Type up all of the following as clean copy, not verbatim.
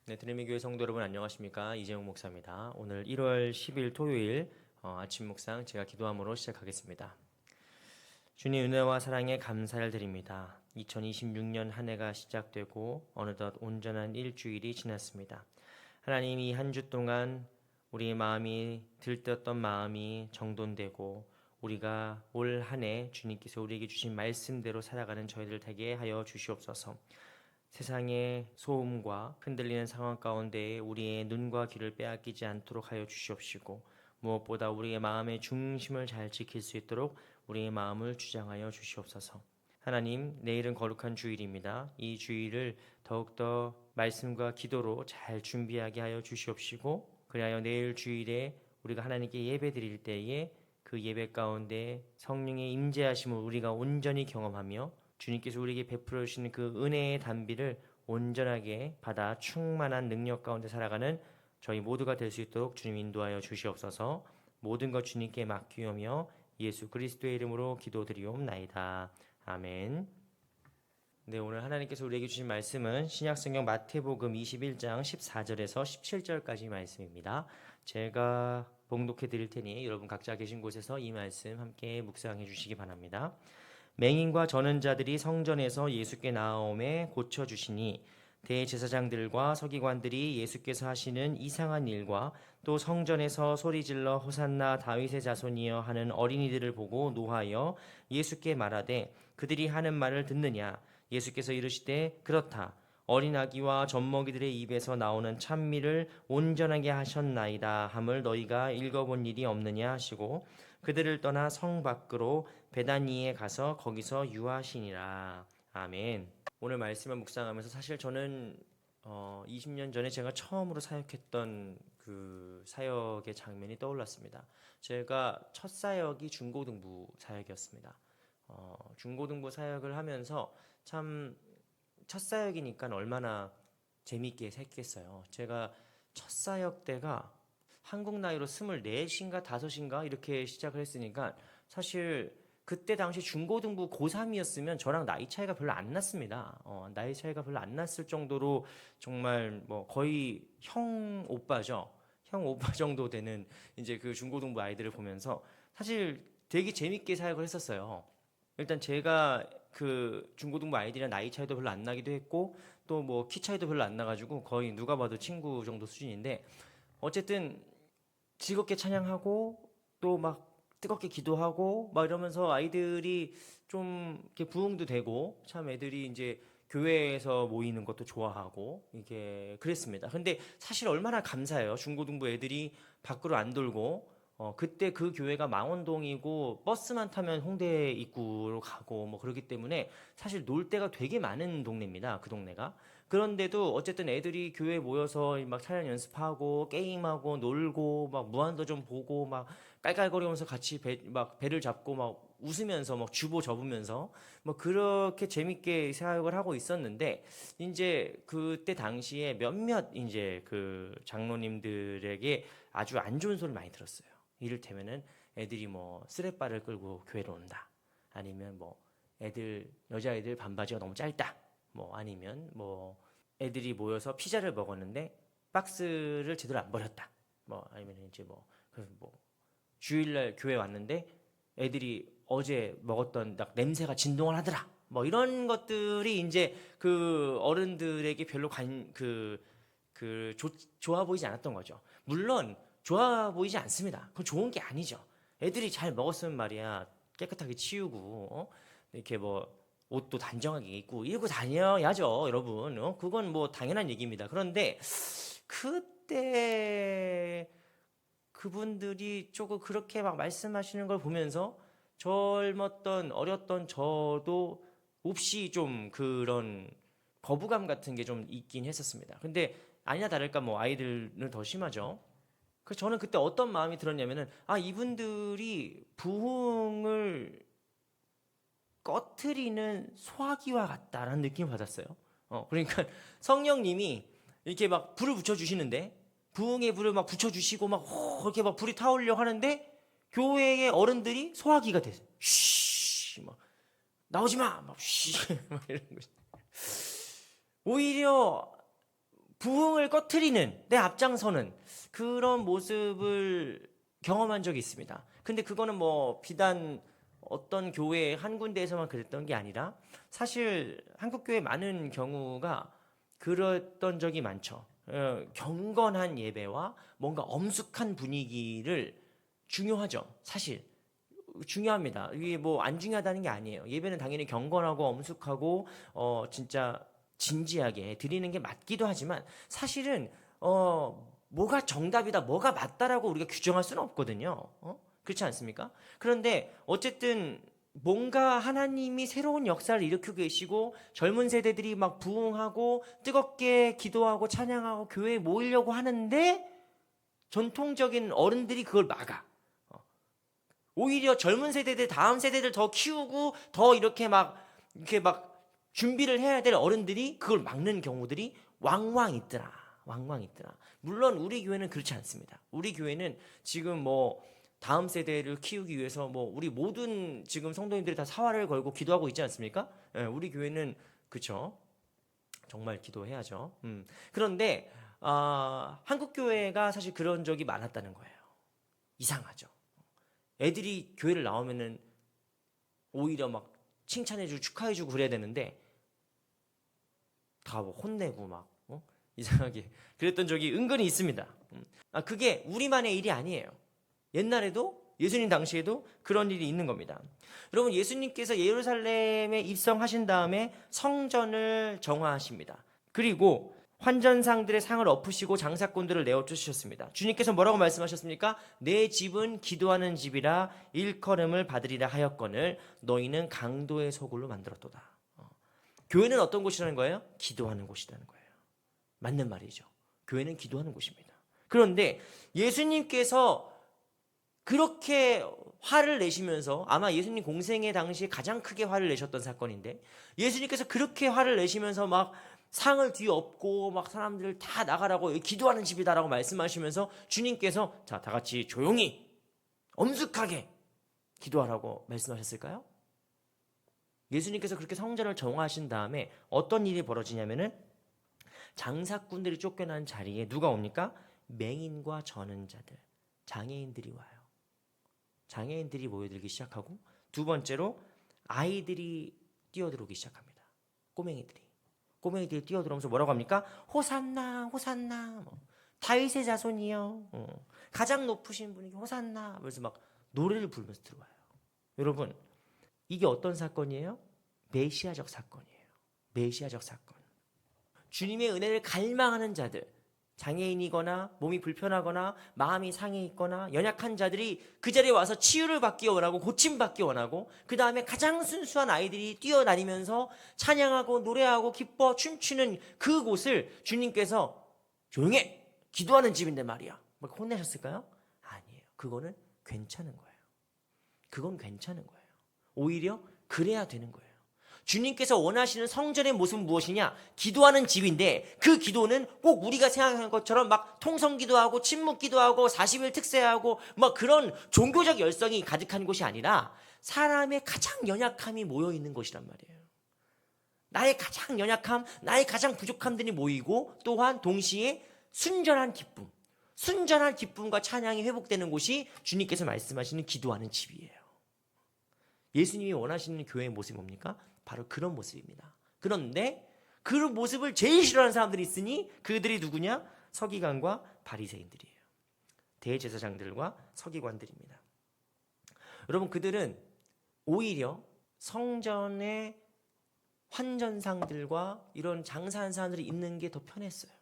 네, 드림의 교회 성도 여러분 안녕하십니까? 이재용 목사입니다. 오늘 1월 10일 토요일 아침 묵상 제가 기도함으로 시작하겠습니다. 주님 은혜와 사랑에 감사를 드립니다. 2026년 한 해가 시작되고 어느덧 온전한 일주일이 지났습니다. 하나님 이 한 주 동안 우리의 마음이 들떴던 마음이 정돈되고 우리가 올 한 해 주님께서 우리에게 주신 말씀대로 살아가는 저희들 되게 하여 주시옵소서. 세상의 소음과 흔들리는 상황 가운데에 우리의 눈과 귀를 빼앗기지 않도록 하여 주시옵시고 무엇보다 우리의 마음의 중심을 잘 지킬 수 있도록 우리의 마음을 주장하여 주시옵소서. 하나님, 내일은 거룩한 주일입니다. 이 주일을 더욱더 말씀과 기도로 잘 준비하게 하여 주시옵시고 그리하여 내일 주일에 우리가 하나님께 예배 드릴 때에 그 예배 가운데 성령의 임재하심을 우리가 온전히 경험하며 주님께서 우리에게 베풀어 주시는 그 은혜의 단비를 온전하게 받아 충만한 능력 가운데 살아가는 저희 모두가 될 수 있도록 주님 인도하여 주시옵소서. 모든 것 주님께 맡기오며 예수 그리스도의 이름으로 기도드리옵나이다. 아멘. 네, 오늘 하나님께서 우리에게 주신 말씀은 신약성경 마태복음 21장 14절에서 17절까지 말씀입니다. 제가 봉독해 드릴 테니 여러분 각자 계신 곳에서 이 말씀 함께 묵상해 주시기 바랍니다. 맹인과 전언자들이 성전에서 예수께 나아오매 고쳐주시니 대제사장들과 서기관들이 예수께서 하시는 이상한 일과 또 성전에서 소리질러 호산나 다윗의 자손이여 하는 어린이들을 보고 노하여 예수께 말하되 그들이 하는 말을 듣느냐. 예수께서 이르시되 그렇다. 어린 아기와 젖먹이들의 입에서 나오는 찬미를 온전하게 하셨나이다 함을 너희가 읽어본 일이 없느냐 하시고 그들을 떠나 성 밖으로 베다니에 가서 거기서 유하시니라. 아멘. 오늘 말씀을 묵상하면서 사실 저는 20년 전에 제가 처음으로 사역했던 그 사역의 장면이 떠올랐습니다. 제가 첫 사역이 중고등부 사역이었습니다. 중고등부 사역을 하면서 참 첫 사역이니까 얼마나 재미있게 했겠어요. 제가 첫 사역 때가 한국 나이로 24인가 5인가 이렇게 시작을 했으니까 사실 그때 당시 중고등부 고3이었으면 저랑 나이 차이가 별로 안 났습니다. 나이 차이가 별로 안 났을 정도로 정말 뭐 거의 형 오빠죠. 형 오빠 정도 되는 이제 그 중고등부 아이들을 보면서 사실 되게 재밌게 사역을 했었어요. 일단 제가 그 중고등부 아이들이랑 나이 차이도 별로 안 나기도 했고 또 뭐 키 차이도 별로 안 나가지고 거의 누가 봐도 친구 정도 수준인데 어쨌든 즐겁게 찬양하고 또 막 뜨겁게 기도하고 막 이러면서 아이들이 좀 이렇게 부흥도 되고 참 애들이 이제 교회에서 모이는 것도 좋아하고 이게 그랬습니다. 근데 사실 얼마나 감사해요. 중고등부 애들이 밖으로 안 돌고 그때 그 교회가 망원동이고 버스만 타면 홍대 입구로 가고 뭐 그러기 때문에 사실 놀 데가 되게 많은 동네입니다. 그 동네가. 그런데도 어쨌든 애들이 교회에 모여서 막 찬양 연습하고 게임하고 놀고 막 무한도전 보고 막 깔깔거리면서 같이 막 배를 잡고 막 웃으면서 막 주보 접으면서 뭐 그렇게 재밌게 사역을 하고 있었는데 이제 그때 당시에 몇몇 이제 그 장로님들에게 아주 안 좋은 소리를 많이 들었어요. 이를테면은 애들이 뭐 쓰레빠를 끌고 교회로 온다. 아니면 뭐 애들 여자애들 반바지가 너무 짧다. 뭐 아니면 뭐 애들이 모여서 피자를 먹었는데 박스를 제대로 안 버렸다. 뭐 아니면 이제 뭐 주일날 교회 왔는데 애들이 어제 먹었던 딱 냄새가 진동을 하더라. 뭐 이런 것들이 이제 그 어른들에게 별로 좋아 보이지 않았던 거죠. 물론 좋아 보이지 않습니다. 그건 좋은 게 아니죠. 애들이 잘 먹었으면 말이야 깨끗하게 치우고 이렇게 뭐 옷도 단정하게 입고 이러고 다녀야죠, 여러분. 그건 뭐 당연한 얘기입니다. 그런데 그때 그분들이 조금 그렇게 막 말씀하시는 걸 보면서 젊었던 어렸던 저도 몹시 좀 그런 거부감 같은 게 좀 있긴 했었습니다. 근데 아니나 다를까 뭐 아이들은 더 심하죠. 그래서 저는 그때 어떤 마음이 들었냐면은 이분들이 부흥을 꺼트리는 소화기와 같다라는 느낌을 받았어요. 그러니까 성령님이 이렇게 막 불을 붙여주시는데 부흥의 불을 막 붙여주시고 막 이렇게 막 불이 타오르려 하는데 교회의 어른들이 소화기가 돼서 쉬막 나오지 마, 막 쉬, 막 이런 거. 오히려 부흥을 꺼트리는, 내 앞장서는 그런 모습을 경험한 적이 있습니다. 근데 그거는 뭐 비단 어떤 교회 한 군데에서만 그랬던 게 아니라 사실 한국교회 많은 경우가 그랬던 적이 많죠. 경건한 예배와 뭔가 엄숙한 분위기를 중요하죠. 사실 중요합니다. 이게 뭐 안 중요하다는 게 아니에요. 예배는 당연히 경건하고 엄숙하고 진짜 진지하게 드리는 게 맞기도 하지만 사실은 뭐가 정답이다, 뭐가 맞다라고 우리가 규정할 수는 없거든요. 그렇지 않습니까? 그런데 어쨌든 뭔가 하나님이 새로운 역사를 일으키고 계시고 젊은 세대들이 막 부흥하고 뜨겁게 기도하고 찬양하고 교회에 모이려고 하는데 전통적인 어른들이 그걸 막아. 오히려 젊은 세대들, 다음 세대들 더 키우고 더 이렇게 막 준비를 해야 될 어른들이 그걸 막는 경우들이 왕왕 있더라. 왕왕 있더라. 물론 우리 교회는 그렇지 않습니다. 우리 교회는 지금 뭐 다음 세대를 키우기 위해서 뭐 우리 모든 지금 성도님들이 다 사활을 걸고 기도하고 있지 않습니까? 우리 교회는 그쵸? 정말 기도해야죠. 그런데 한국 교회가 사실 그런 적이 많았다는 거예요. 이상하죠. 애들이 교회를 나오면은 오히려 막 칭찬해주고 축하해주고 그래야 되는데 다 뭐 혼내고 막 이상하게 그랬던 적이 은근히 있습니다. 그게 우리만의 일이 아니에요. 옛날에도 예수님 당시에도 그런 일이 있는 겁니다. 여러분, 예수님께서 예루살렘에 입성하신 다음에 성전을 정화하십니다. 그리고 환전상들의 상을 엎으시고 장사꾼들을 내어 쫓으셨습니다. 주님께서 뭐라고 말씀하셨습니까? 내 집은 기도하는 집이라 일컬음을 받으리라 하였거늘 너희는 강도의 소굴로 만들었도다. 교회는 어떤 곳이라는 거예요? 기도하는 곳이라는 거예요. 맞는 말이죠. 교회는 기도하는 곳입니다. 그런데 예수님께서 그렇게 화를 내시면서, 아마 예수님 공생의 당시에 가장 크게 화를 내셨던 사건인데, 예수님께서 그렇게 화를 내시면서 막 상을 뒤엎고 막 사람들을 다 나가라고, 기도하는 집이다라고 말씀하시면서 주님께서 자, 다 같이 조용히 엄숙하게 기도하라고 말씀하셨을까요? 예수님께서 그렇게 성전을 정화하신 다음에 어떤 일이 벌어지냐면은 장사꾼들이 쫓겨난 자리에 누가 옵니까? 맹인과 저는 자들, 장애인들이 와요. 장애인들이 모여들기 시작하고, 두 번째로 아이들이 뛰어들어오기 시작합니다. 꼬맹이들이 뛰어들어오면서 뭐라고 합니까? 호산나 호산나, 다윗의 자손이요, 가장 높으신 분이 호산나, 그래서 막 노래를 부르면서 들어와요. 여러분, 이게 어떤 사건이에요? 메시아적 사건이에요. 메시아적 사건. 주님의 은혜를 갈망하는 자들, 장애인이거나 몸이 불편하거나 마음이 상해 있거나 연약한 자들이 그 자리에 와서 치유를 받기 원하고 고침받기 원하고, 그 다음에 가장 순수한 아이들이 뛰어다니면서 찬양하고 노래하고 기뻐 춤추는 그곳을 주님께서 조용해! 기도하는 집인데 말이야, 막 혼내셨을까요? 아니에요. 그거는 괜찮은 거예요. 그건 괜찮은 거예요. 오히려 그래야 되는 거예요. 주님께서 원하시는 성전의 모습은 무엇이냐? 기도하는 집인데, 그 기도는 꼭 우리가 생각하는 것처럼 막 통성기도하고 침묵기도하고 40일 특세하고 막 그런 종교적 열성이 가득한 곳이 아니라 사람의 가장 연약함이 모여있는 곳이란 말이에요. 나의 가장 연약함, 나의 가장 부족함들이 모이고, 또한 동시에 순전한 기쁨과 찬양이 회복되는 곳이 주님께서 말씀하시는 기도하는 집이에요. 예수님이 원하시는 교회의 모습이 뭡니까? 바로 그런 모습입니다. 그런데 그 모습을 제일 싫어하는 사람들이 있으니 그들이 누구냐? 서기관과 바리새인들이에요. 대제사장들과 서기관들입니다. 여러분, 그들은 오히려 성전의 환전상들과 이런 장사하는 사람들이 있는 게 더 편했어요.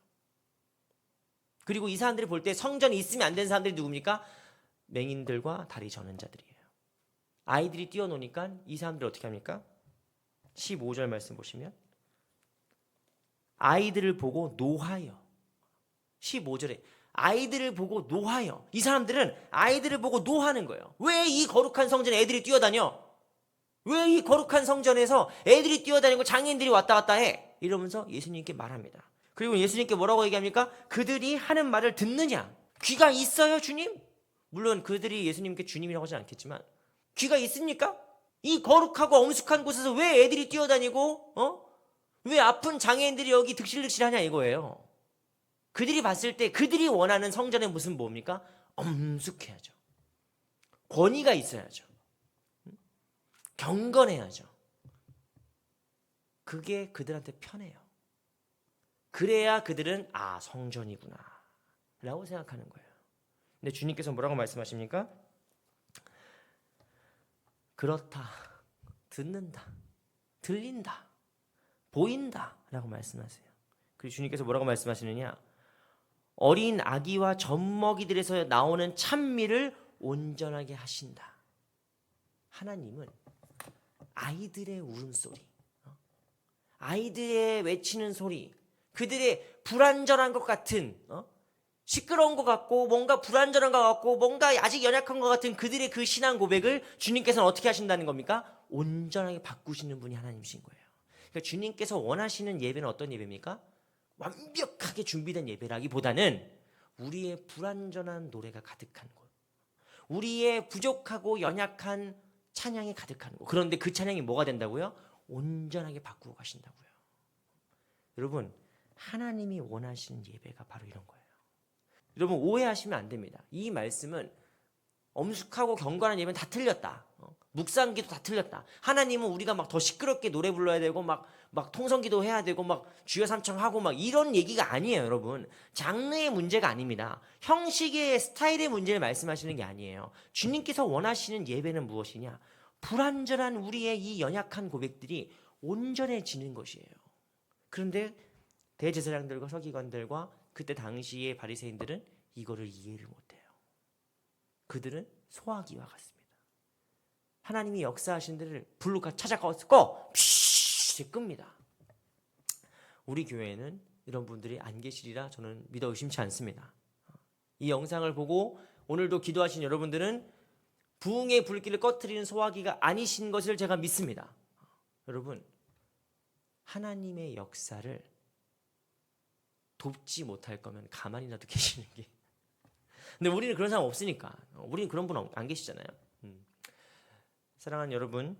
그리고 이 사람들이 볼 때 성전이 있으면 안 되는 사람들이 누굽니까? 맹인들과 다리 저는 자들이에요. 아이들이 뛰어노니까 이 사람들이 어떻게 합니까? 15절 말씀 보시면 아이들을 보고 노하여, 15절에 아이들을 보고 노하여, 이 사람들은 아이들을 보고 노하는 거예요. 왜 이 거룩한 성전에 애들이 뛰어다녀? 왜 이 거룩한 성전에서 애들이 뛰어다니고 장애인들이 왔다 갔다 해? 이러면서 예수님께 말합니다. 그리고 예수님께 뭐라고 얘기합니까? 그들이 하는 말을 듣느냐? 귀가 있어요, 주님? 물론 그들이 예수님께 주님이라고 하지 않겠지만 귀가 있습니까? 이 거룩하고 엄숙한 곳에서 왜 애들이 뛰어다니고 왜 아픈 장애인들이 여기 득실득실하냐 이거예요. 그들이 봤을 때 그들이 원하는 성전의 모습은 뭡니까? 엄숙해야죠. 권위가 있어야죠. 경건해야죠. 그게 그들한테 편해요. 그래야 그들은 성전이구나 라고 생각하는 거예요. 근데 주님께서 뭐라고 말씀하십니까? 그렇다, 듣는다, 들린다, 보인다 라고 말씀하세요. 그리고 주님께서 뭐라고 말씀하시느냐? 어린 아기와 젖먹이들에서 나오는 찬미를 온전하게 하신다. 하나님은 아이들의 울음소리, 아이들의 외치는 소리, 그들의 불완전한 것 같은 시끄러운 것 같고 뭔가 불완전한 것 같고 뭔가 아직 연약한 것 같은 그들의 그 신앙 고백을 주님께서는 어떻게 하신다는 겁니까? 온전하게 바꾸시는 분이 하나님이신 거예요. 그러니까 주님께서 원하시는 예배는 어떤 예배입니까? 완벽하게 준비된 예배라기보다는 우리의 불완전한 노래가 가득한 곳, 우리의 부족하고 연약한 찬양이 가득한 곳. 그런데 그 찬양이 뭐가 된다고요? 온전하게 바꾸고 가신다고요. 여러분, 하나님이 원하시는 예배가 바로 이런 거예요. 여러분, 오해하시면 안 됩니다. 이 말씀은 엄숙하고 경건한 예배는 다 틀렸다, 묵상기도 다 틀렸다, 하나님은 우리가 막 더 시끄럽게 노래 불러야 되고 막 통성기도 해야 되고 막 주여 삼창하고 막 이런 얘기가 아니에요. 여러분, 장르의 문제가 아닙니다. 형식의 스타일의 문제를 말씀하시는 게 아니에요. 주님께서 원하시는 예배는 무엇이냐? 불완전한 우리의 이 연약한 고백들이 온전해지는 것이에요. 그런데 대제사장들과 서기관들과 그때 당시의 바리새인들은 이거를 이해를 못해요. 그들은 소화기와 같습니다. 하나님이 역사하신 데를 불로 찾아가서 끕니다. 우리 교회에는 이런 분들이 안 계시리라 저는 믿어 의심치 않습니다. 이 영상을 보고 오늘도 기도하신 여러분들은 부흥의 불길을 꺼트리는 소화기가 아니신 것을 제가 믿습니다. 여러분, 하나님의 역사를 돕지 못할 거면 가만히라도 계시는 게. 근데 우리는 그런 사람 없으니까. 우리는 그런 분 안 계시잖아요. 사랑하는 여러분,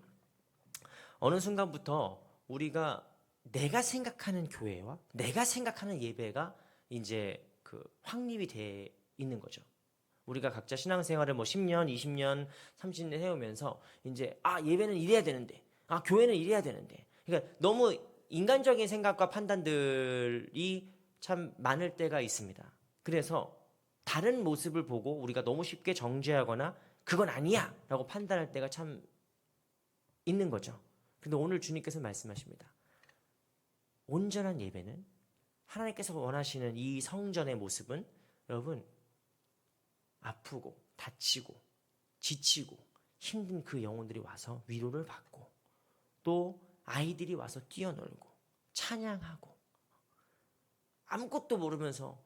어느 순간부터 우리가 내가 생각하는 교회와 내가 생각하는 예배가 이제 그 확립이 돼 있는 거죠. 우리가 각자 신앙생활을 10년, 20년, 30년 해오면서 이제 예배는 이래야 되는데, 교회는 이래야 되는데. 그러니까 너무 인간적인 생각과 판단들이 참 많을 때가 있습니다. 그래서 다른 모습을 보고 우리가 너무 쉽게 정죄하거나 그건 아니야 라고 판단할 때가 참 있는 거죠. 근데 오늘 주님께서 말씀하십니다. 온전한 예배는, 하나님께서 원하시는 이 성전의 모습은 여러분, 아프고 다치고 지치고 힘든 그 영혼들이 와서 위로를 받고, 또 아이들이 와서 뛰어놀고 찬양하고 아무것도 모르면서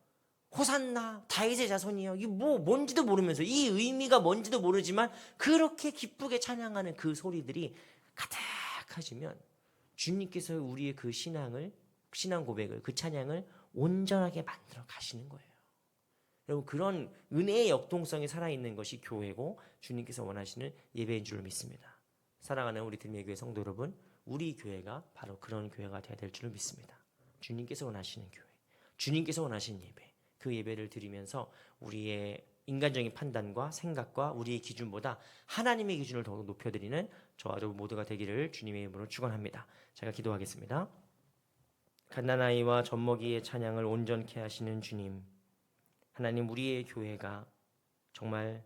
호산나 다윗의 자손이여, 이게 뭔지도 모르면서, 이 의미가 뭔지도 모르지만 그렇게 기쁘게 찬양하는 그 소리들이 가득하시면 주님께서 우리의 그 신앙 고백을, 그 찬양을 온전하게 만들어 가시는 거예요. 여러분, 그런 은혜의 역동성이 살아있는 것이 교회고 주님께서 원하시는 예배인 줄 믿습니다. 사랑하는 우리 들미의 교회 성도 여러분, 우리 교회가 바로 그런 교회가 되어야 될 줄 믿습니다. 주님께서 원하시는 교회, 주님께서 원하시는 예배, 그 예배를 드리면서 우리의 인간적인 판단과 생각과 우리의 기준보다 하나님의 기준을 더욱 높여드리는 저와 여러분 모두가 되기를 주님의 이름으로 축원합니다. 제가 기도하겠습니다. 갓난아이와 젖먹이의 찬양을 온전케 하시는 주님, 하나님, 우리의 교회가 정말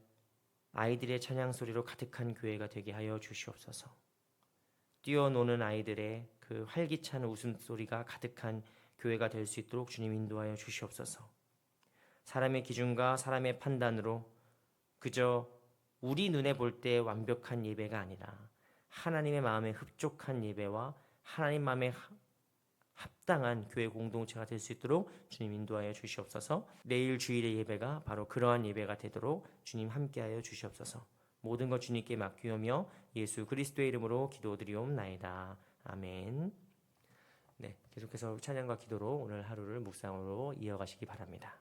아이들의 찬양 소리로 가득한 교회가 되게 하여 주시옵소서. 뛰어노는 아이들의 그 활기찬 웃음소리가 가득한 교회가 될 수 있도록 주님 인도하여 주시옵소서. 사람의 기준과 사람의 판단으로 그저 우리 눈에 볼 때 완벽한 예배가 아니라 하나님의 마음에 흡족한 예배와 하나님 마음에 합당한 교회 공동체가 될 수 있도록 주님 인도하여 주시옵소서. 내일 주일의 예배가 바로 그러한 예배가 되도록 주님 함께하여 주시옵소서. 모든 것 주님께 맡기오며 예수 그리스도의 이름으로 기도드리옵나이다. 아멘. 네, 계속해서 찬양과 기도로 오늘 하루를 묵상으로 이어가시기 바랍니다.